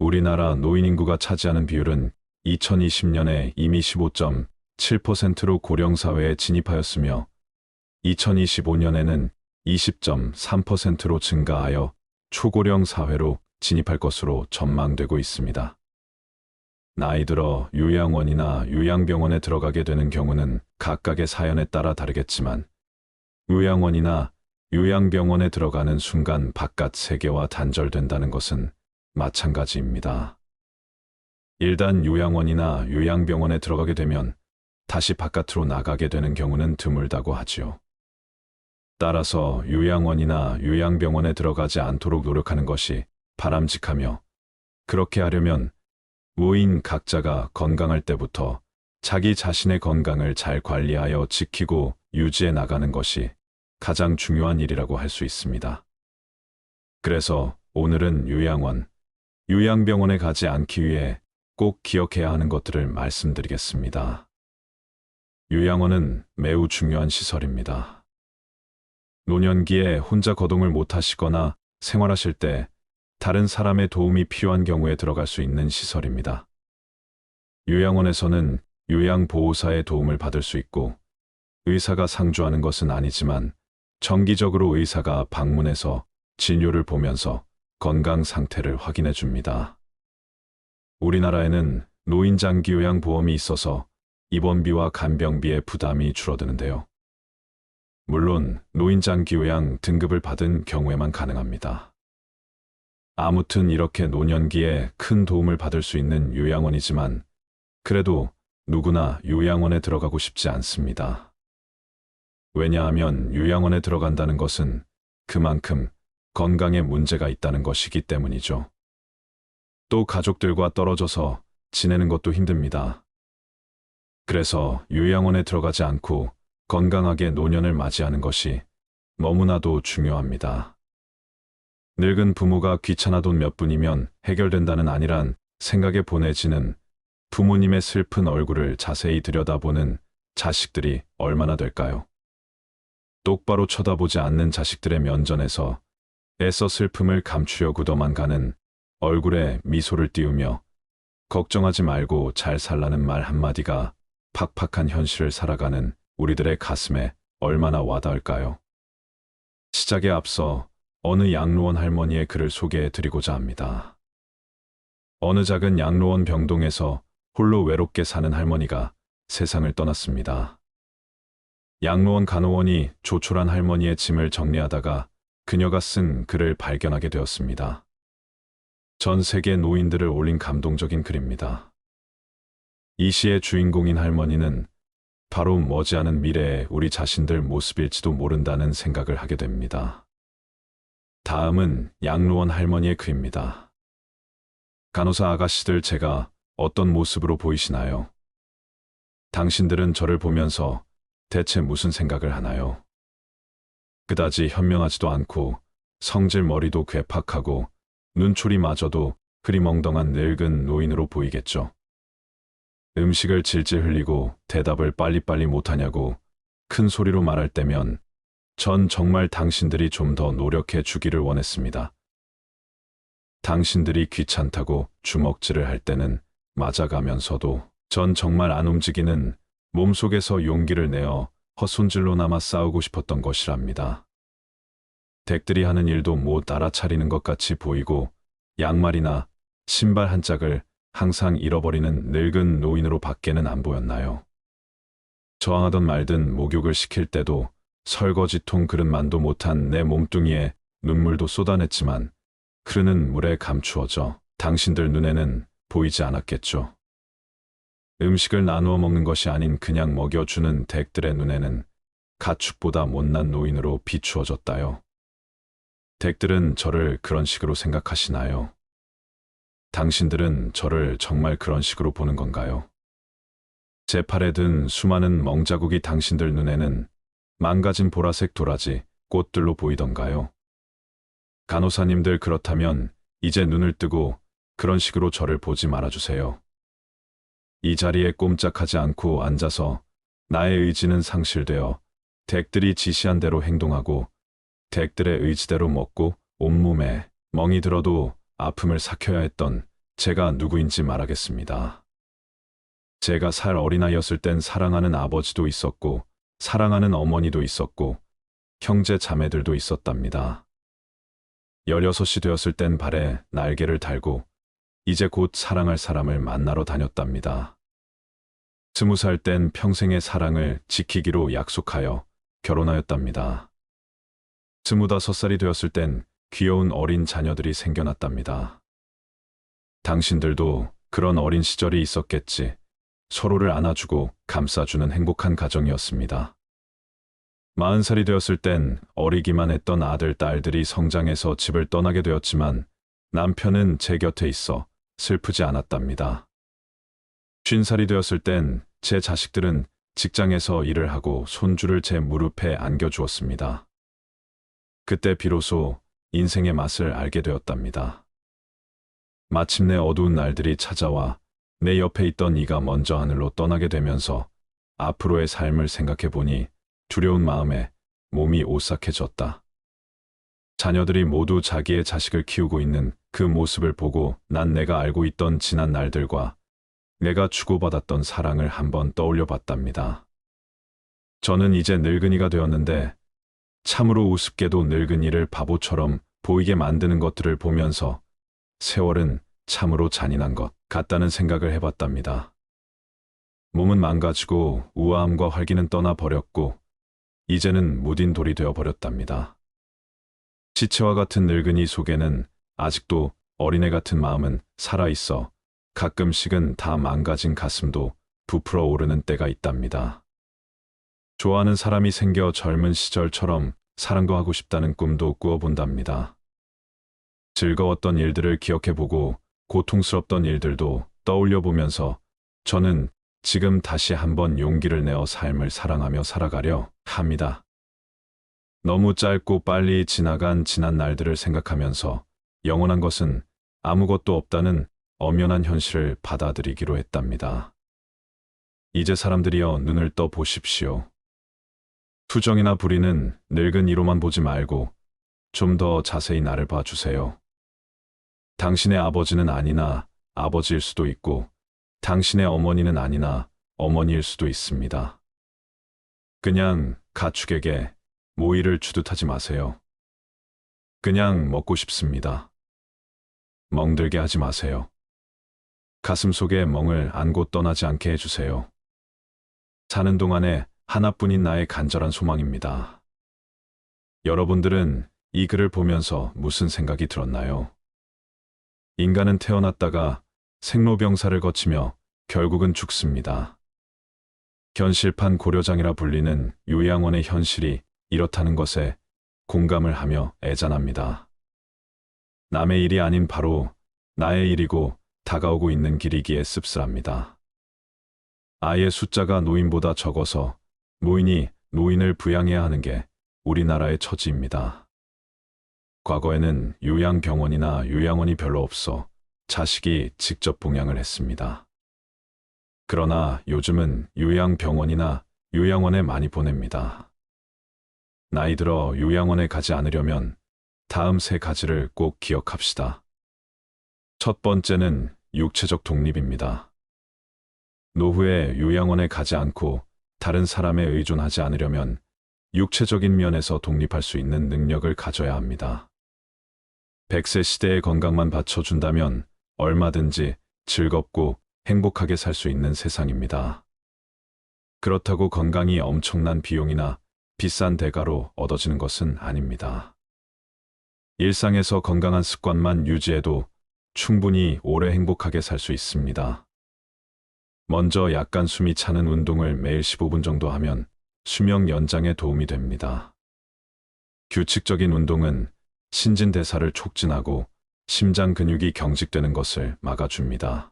우리나라 노인 인구가 차지하는 비율은 2020년에 이미 15.7%로 고령사회에 진입하였으며 2025년에는 20.3%로 증가하여 초고령 사회로 진입할 것으로 전망되고 있습니다. 나이 들어 요양원이나 요양병원에 들어가게 되는 경우는 각각의 사연에 따라 다르겠지만 요양원이나 요양병원에 들어가는 순간 바깥 세계와 단절된다는 것은 마찬가지입니다. 일단 요양원이나 요양병원에 들어가게 되면 다시 바깥으로 나가게 되는 경우는 드물다고 하지요. 따라서 요양원이나 요양병원에 들어가지 않도록 노력하는 것이 바람직하며, 그렇게 하려면 노인 각자가 건강할 때부터 자기 자신의 건강을 잘 관리하여 지키고 유지해 나가는 것이 가장 중요한 일이라고 할 수 있습니다. 그래서 오늘은 요양원, 요양병원에 가지 않기 위해 꼭 기억해야 하는 것들을 말씀드리겠습니다. 요양원은 매우 중요한 시설입니다. 노년기에 혼자 거동을 못하시거나 생활하실 때 다른 사람의 도움이 필요한 경우에 들어갈 수 있는 시설입니다. 요양원에서는 요양보호사의 도움을 받을 수 있고, 의사가 상주하는 것은 아니지만 정기적으로 의사가 방문해서 진료를 보면서 건강 상태를 확인해 줍니다. 우리나라에는 노인장기요양보험이 있어서 입원비와 간병비의 부담이 줄어드는데요. 물론 노인장기요양 등급을 받은 경우에만 가능합니다. 아무튼 이렇게 노년기에 큰 도움을 받을 수 있는 요양원이지만 그래도 누구나 요양원에 들어가고 싶지 않습니다. 왜냐하면 요양원에 들어간다는 것은 그만큼 건강에 문제가 있다는 것이기 때문이죠. 또 가족들과 떨어져서 지내는 것도 힘듭니다. 그래서 요양원에 들어가지 않고 건강하게 노년을 맞이하는 것이 너무나도 중요합니다. 늙은 부모가 귀찮아 돈 몇 푼이면 해결된다는 아니란 생각에 보내지는 부모님의 슬픈 얼굴을 자세히 들여다보는 자식들이 얼마나 될까요? 똑바로 쳐다보지 않는 자식들의 면전에서 애써 슬픔을 감추려고도만 가는 얼굴에 미소를 띄우며 걱정하지 말고 잘 살라는 말 한마디가 팍팍한 현실을 살아가는 우리들의 가슴에 얼마나 와닿을까요? 시작에 앞서 어느 양로원 할머니의 글을 소개해 드리고자 합니다. 어느 작은 양로원 병동에서 홀로 외롭게 사는 할머니가 세상을 떠났습니다. 양로원 간호원이 조촐한 할머니의 짐을 정리하다가 그녀가 쓴 글을 발견하게 되었습니다. 전 세계 노인들을 올린 감동적인 글입니다. 이 시의 주인공인 할머니는 바로 머지않은 미래의 우리 자신들 모습일지도 모른다는 생각을 하게 됩니다. 다음은 양로원 할머니의 글입니다. 간호사 아가씨들, 제가 어떤 모습으로 보이시나요? 당신들은 저를 보면서 대체 무슨 생각을 하나요? 그다지 현명하지도 않고 성질 머리도 괴팍하고 눈초리마저도 흐리멍덩한 늙은 노인으로 보이겠죠. 음식을 질질 흘리고 대답을 빨리빨리 못하냐고 큰 소리로 말할 때면 전 정말 당신들이 좀 더 노력해 주기를 원했습니다. 당신들이 귀찮다고 주먹질을 할 때는 맞아가면서도 전 정말 안 움직이는 몸속에서 용기를 내어 헛손질로나마 싸우고 싶었던 것이랍니다. 댁들이 하는 일도 못 알아차리는 것 같이 보이고 양말이나 신발 한 짝을 항상 잃어버리는 늙은 노인으로 밖에는 안 보였나요? 저항하던 말든 목욕을 시킬 때도 설거지통 그릇만도 못한 내 몸뚱이에 눈물도 쏟아냈지만 흐르는 물에 감추어져 당신들 눈에는 보이지 않았겠죠. 음식을 나누어 먹는 것이 아닌 그냥 먹여주는 댁들의 눈에는 가축보다 못난 노인으로 비추어졌다요. 댁들은 저를 그런 식으로 생각하시나요? 당신들은 저를 정말 그런 식으로 보는 건가요? 제 팔에 든 수많은 멍자국이 당신들 눈에는 망가진 보라색 도라지, 꽃들로 보이던가요? 간호사님들, 그렇다면 이제 눈을 뜨고 그런 식으로 저를 보지 말아주세요. 이 자리에 꼼짝하지 않고 앉아서 나의 의지는 상실되어 댁들이 지시한 대로 행동하고 댁들의 의지대로 먹고 온몸에 멍이 들어도 아픔을 삭혀야 했던 제가 누구인지 말하겠습니다. 제가 살 어린아이였을 땐 사랑하는 아버지도 있었고, 사랑하는 어머니도 있었고, 형제 자매들도 있었답니다. 16이 되었을 땐 발에 날개를 달고, 이제 곧 사랑할 사람을 만나러 다녔답니다. 20살 땐 평생의 사랑을 지키기로 약속하여 결혼하였답니다. 25살이 되었을 땐 귀여운 어린 자녀들이 생겨났답니다. 당신들도 그런 어린 시절이 있었겠지. 서로를 안아주고 감싸주는 행복한 가정이었습니다. 40살이 되었을 땐 어리기만 했던 아들, 딸들이 성장해서 집을 떠나게 되었지만 남편은 제 곁에 있어 슬프지 않았답니다. 50살이 되었을 땐 제 자식들은 직장에서 일을 하고 손주를 제 무릎에 안겨주었습니다. 그때 비로소 인생의 맛을 알게 되었답니다. 마침내 어두운 날들이 찾아와 내 옆에 있던 이가 먼저 하늘로 떠나게 되면서 앞으로의 삶을 생각해 보니 두려운 마음에 몸이 오싹해졌다. 자녀들이 모두 자기의 자식을 키우고 있는 그 모습을 보고 난 내가 알고 있던 지난 날들과 내가 주고받았던 사랑을 한번 떠올려 봤답니다. 저는 이제 늙은이가 되었는데 참으로 우습게도 늙은이를 바보처럼 보이게 만드는 것들을 보면서 세월은 참으로 잔인한 것 같다는 생각을 해봤답니다. 몸은 망가지고 우아함과 활기는 떠나버렸고 이제는 무딘 돌이 되어버렸답니다. 시체와 같은 늙은이 속에는 아직도 어린애 같은 마음은 살아있어 가끔씩은 다 망가진 가슴도 부풀어 오르는 때가 있답니다. 좋아하는 사람이 생겨 젊은 시절처럼 사랑도 하고 싶다는 꿈도 꾸어본답니다. 즐거웠던 일들을 기억해보고 고통스럽던 일들도 떠올려보면서 저는 지금 다시 한번 용기를 내어 삶을 사랑하며 살아가려 합니다. 너무 짧고 빨리 지나간 지난 날들을 생각하면서 영원한 것은 아무것도 없다는 엄연한 현실을 받아들이기로 했답니다. 이제 사람들이여 눈을 떠 보십시오. 투정이나 불의는 늙은 이로만 보지 말고 좀 더 자세히 나를 봐주세요. 당신의 아버지는 아니나 아버지일 수도 있고 당신의 어머니는 아니나 어머니일 수도 있습니다. 그냥 가축에게 모이를 주듯하지 마세요. 그냥 먹고 싶습니다. 멍들게 하지 마세요. 가슴 속에 멍을 안고 떠나지 않게 해주세요. 사는 동안에 하나뿐인 나의 간절한 소망입니다. 여러분들은 이 글을 보면서 무슨 생각이 들었나요? 인간은 태어났다가 생로병사를 거치며 결국은 죽습니다. 현실판 고려장이라 불리는 요양원의 현실이 이렇다는 것에 공감을 하며 애잔합니다. 남의 일이 아닌 바로 나의 일이고 다가오고 있는 길이기에 씁쓸합니다. 아이의 숫자가 노인보다 적어서 노인이 노인을 부양해야 하는 게 우리나라의 처지입니다. 과거에는 요양병원이나 요양원이 별로 없어 자식이 직접 봉양을 했습니다. 그러나 요즘은 요양병원이나 요양원에 많이 보냅니다. 나이 들어 요양원에 가지 않으려면 다음 세 가지를 꼭 기억합시다. 첫 번째는 육체적 독립입니다. 노후에 요양원에 가지 않고 다른 사람에 의존하지 않으려면 육체적인 면에서 독립할 수 있는 능력을 가져야 합니다. 100세 시대의 건강만 받쳐준다면 얼마든지 즐겁고 행복하게 살 수 있는 세상입니다. 그렇다고 건강이 엄청난 비용이나 비싼 대가로 얻어지는 것은 아닙니다. 일상에서 건강한 습관만 유지해도 충분히 오래 행복하게 살 수 있습니다. 먼저 약간 숨이 차는 운동을 매일 15분 정도 하면 수명 연장에 도움이 됩니다. 규칙적인 운동은 신진대사를 촉진하고 심장 근육이 경직되는 것을 막아줍니다.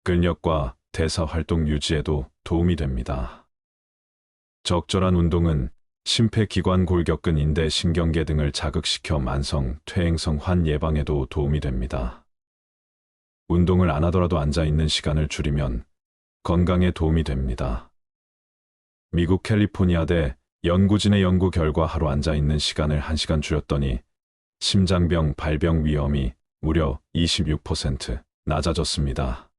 근력과 대사 활동 유지에도 도움이 됩니다. 적절한 운동은 심폐기관 골격근 인대 신경계 등을 자극시켜 만성 퇴행성 환 예방에도 도움이 됩니다. 운동을 안 하더라도 앉아있는 시간을 줄이면 건강에 도움이 됩니다. 미국 캘리포니아대 연구진의 연구 결과 하루 앉아있는 시간을 1시간 줄였더니 심장병 발병 위험이 무려 26% 낮아졌습니다.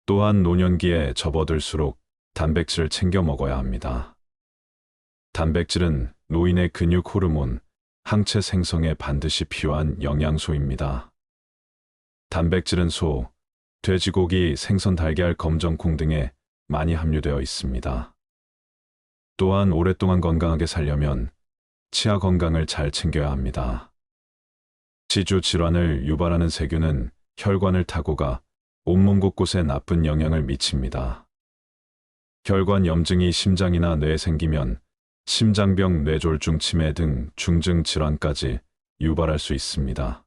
또한 노년기에 접어들수록 단백질을 챙겨 먹어야 합니다. 단백질은 노인의 근육 호르몬, 항체 생성에 반드시 필요한 영양소입니다. 단백질은 소, 돼지고기, 생선, 달걀, 검정콩 등에 많이 함유되어 있습니다. 또한 오랫동안 건강하게 살려면 치아 건강을 잘 챙겨야 합니다. 지주 질환을 유발하는 세균은 혈관을 타고 가 온몸 곳곳에 나쁜 영향을 미칩니다. 혈관 염증이 심장이나 뇌에 생기면 심장병, 뇌졸중, 치매 등 중증 질환까지 유발할 수 있습니다.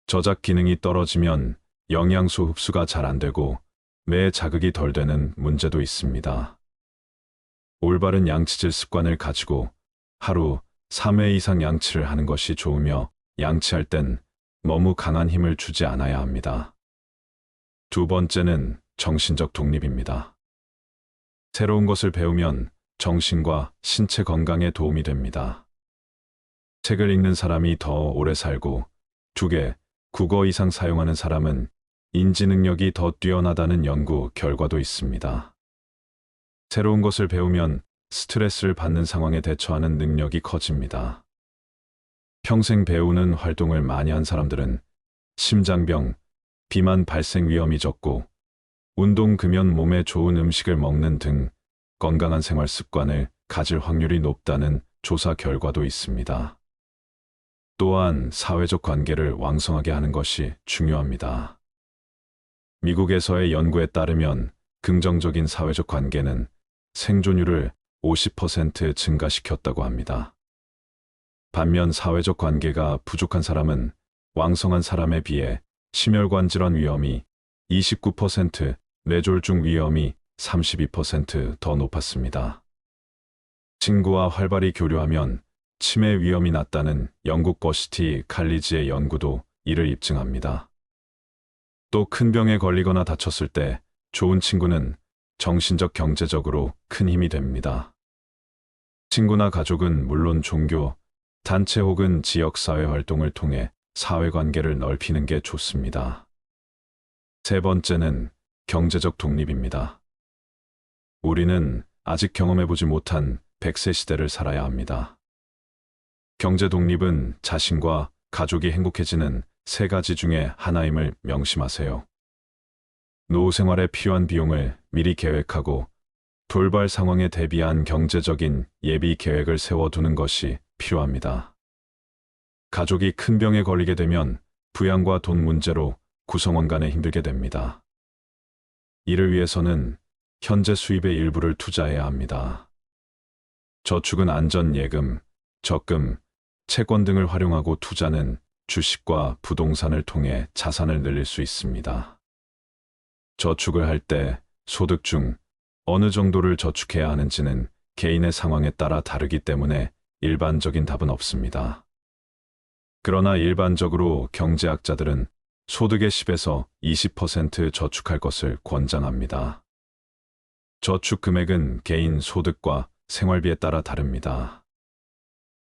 저작 기능이 떨어지면 영양소 흡수가 잘 안 되고 뇌에 자극이 덜 되는 문제도 있습니다. 올바른 양치질 습관을 가지고 하루 3회 이상 양치를 하는 것이 좋으며 양치할 땐 너무 강한 힘을 주지 않아야 합니다. 두 번째는 정신적 독립입니다. 새로운 것을 배우면 정신과 신체 건강에 도움이 됩니다. 책을 읽는 사람이 더 오래 살고 2개 국어 이상 사용하는 사람은 인지 능력이 더 뛰어나다는 연구 결과도 있습니다. 새로운 것을 배우면 스트레스를 받는 상황에 대처하는 능력이 커집니다. 평생 배우는 활동을 많이 한 사람들은 심장병, 비만 발생 위험이 적고 운동, 금연, 몸에 좋은 음식을 먹는 등 건강한 생활 습관을 가질 확률이 높다는 조사 결과도 있습니다. 또한 사회적 관계를 왕성하게 하는 것이 중요합니다. 미국에서의 연구에 따르면 긍정적인 사회적 관계는 생존율을 50% 증가시켰다고 합니다. 반면 사회적 관계가 부족한 사람은 왕성한 사람에 비해 심혈관 질환 위험이 29%, 뇌졸중 위험이 32% 더 높았습니다. 친구와 활발히 교류하면 치매 위험이 낮다는 영국 버시티 칼리지의 연구도 이를 입증합니다. 또 큰 병에 걸리거나 다쳤을 때 좋은 친구는 정신적, 경제적으로 큰 힘이 됩니다. 친구나 가족은 물론 종교, 단체 혹은 지역사회 활동을 통해 사회관계를 넓히는 게 좋습니다. 세 번째는 경제적 독립입니다. 우리는 아직 경험해보지 못한 100세 시대를 살아야 합니다. 경제 독립은 자신과 가족이 행복해지는 3가지 중에 하나임을 명심하세요. 노후 생활에 필요한 비용을 미리 계획하고 돌발 상황에 대비한 경제적인 예비 계획을 세워두는 것이 필요합니다. 가족이 큰 병에 걸리게 되면 부양과 돈 문제로 구성원 간에 힘들게 됩니다. 이를 위해서는 현재 수입의 일부를 투자해야 합니다. 저축은 안전 예금, 적금, 채권 등을 활용하고 투자는 주식과 부동산을 통해 자산을 늘릴 수 있습니다. 저축을 할 때 소득 중 어느 정도를 저축해야 하는지는 개인의 상황에 따라 다르기 때문에 일반적인 답은 없습니다. 그러나 일반적으로 경제학자들은 소득의 10에서 20% 저축할 것을 권장합니다. 저축 금액은 개인 소득과 생활비에 따라 다릅니다.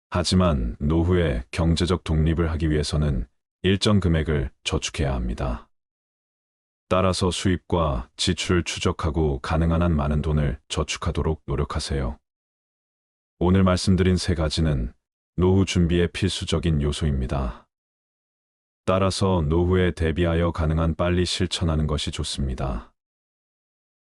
하지만 노후에 경제적 독립을 하기 위해서는 일정 금액을 저축해야 합니다. 따라서 수입과 지출을 추적하고 가능한 한 많은 돈을 저축하도록 노력하세요. 오늘 말씀드린 3가지는 노후 준비의 필수적인 요소입니다. 따라서 노후에 대비하여 가능한 빨리 실천하는 것이 좋습니다.